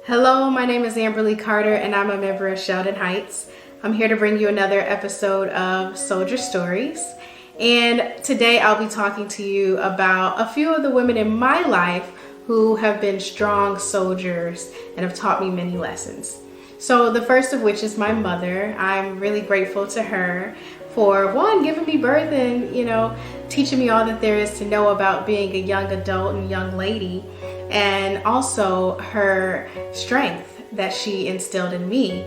Hello, my name is Amberly Carter and I'm a member of Sheldon Heights. I'm here to bring you another episode of Soldier Stories. And today I'll be talking to you about a few of the women in my life who have been strong soldiers and have taught me many lessons. So the first of which is my mother. I'm really grateful to her for one, giving me birth and, teaching me all that there is to know about being a young adult and young lady. And also her strength that she instilled in me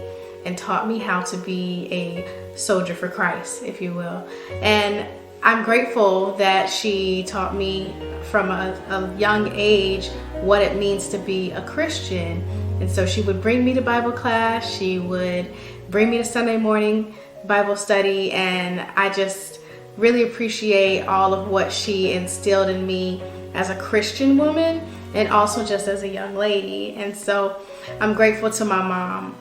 and taught me how to be a soldier for Christ, if you will. And I'm grateful that she taught me from a young age what it means to be a Christian. And so she would bring me to Bible class, she would bring me to Sunday morning Bible study, and I just really appreciate all of what she instilled in me as a Christian woman and also just as a young lady. And so I'm grateful to my mom.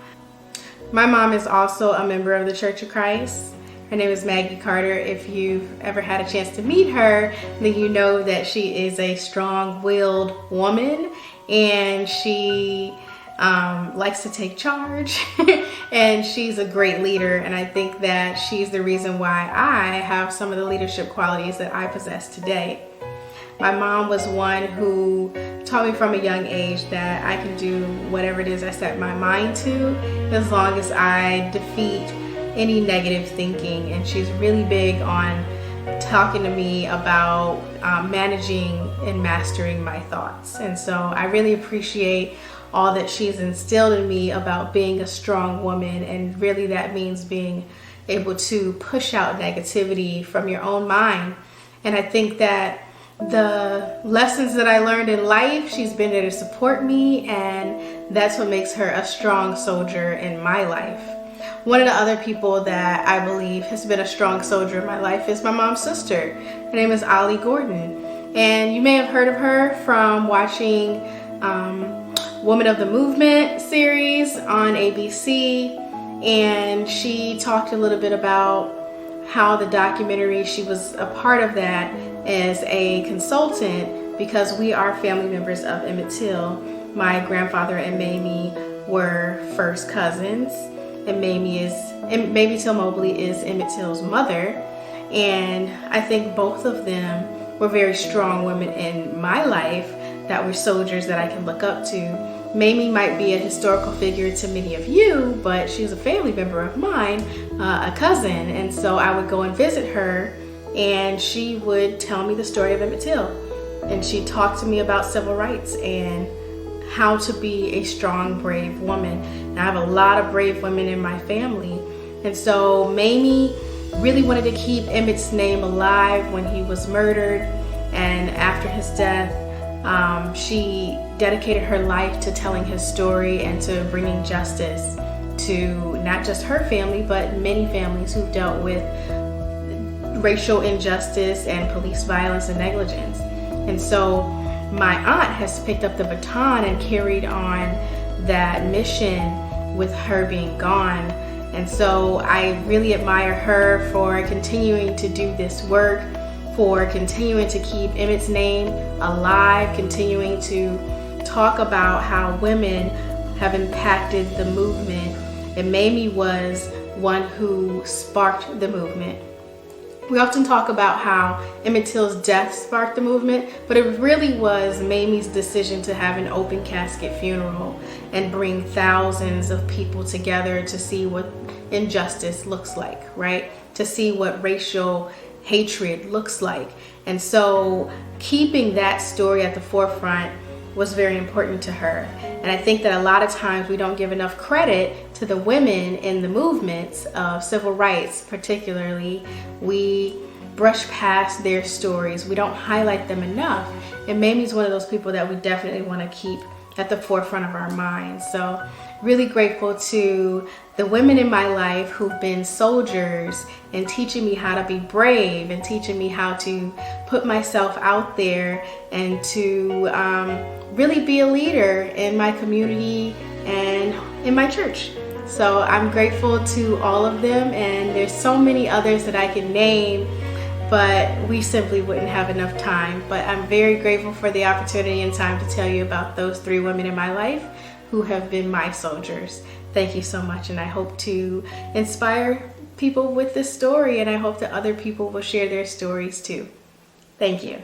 My mom is also a member of the Church of Christ. Her name is Maggie Carter. If you've ever had a chance to meet her, then you know that she is a strong-willed woman and she likes to take charge and she's a great leader, and I think that she's the reason why I have some of the leadership qualities that I possess today. My mom was one who taught me from a young age that I can do whatever it is I set my mind to as long as I defeat any negative thinking, and she's really big on talking to me about managing and mastering my thoughts. And so I really appreciate all that she's instilled in me about being a strong woman, and really that means being able to push out negativity from your own mind. And I think that the lessons that I learned in life, she's been there to support me, and that's what makes her a strong soldier in my life. One of the other people that I believe has been a strong soldier in my life is my mom's sister. Her name is Ollie Gordon, and you may have heard of her from watching Woman of the Movement series on ABC, and she talked a little bit about how the documentary, she was a part of that as a consultant because we are family members of Emmett Till. My grandfather and Mamie were first cousins, and Mamie Till Mobley is Emmett Till's mother, and I think both of them were very strong women in my life that were soldiers that I can look up to. Mamie might be a historical figure to many of you, but she was a family member of mine, a cousin, and so I would go and visit her and she would tell me the story of Emmett Till, and she talked to me about civil rights and how to be a strong, brave woman. And I have a lot of brave women in my family, and so Mamie really wanted to keep Emmett's name alive when he was murdered, and after his death she dedicated her life to telling his story and to bringing justice to not just her family, but many families who dealt with racial injustice and police violence and negligence. And so my aunt has picked up the baton and carried on that mission with her being gone. And so I really admire her for continuing to do this work, for continuing to keep Emmett's name alive, continuing to talk about how women have impacted the movement. And Mamie was one who sparked the movement. We often talk about how Emmett Till's death sparked the movement, but it really was Mamie's decision to have an open casket funeral and bring thousands of people together to see what injustice looks like, right? To see what racial hatred looks like. And so keeping that story at the forefront was very important to her. And I think that a lot of times we don't give enough credit to the women in the movements of civil rights, particularly. We brush past their stories. We don't highlight them enough. And Mamie's one of those people that we definitely want to keep at the forefront of our minds. So really grateful to the women in my life who've been soldiers and teaching me how to be brave and teaching me how to put myself out there and to really be a leader in my community and in my church. So I'm grateful to all of them, and there's so many others that I can name, but we simply wouldn't have enough time. But I'm very grateful for the opportunity and time to tell you about those three women in my life who have been my soldiers. Thank you so much, and I hope to inspire people with this story, and I hope that other people will share their stories too. Thank you.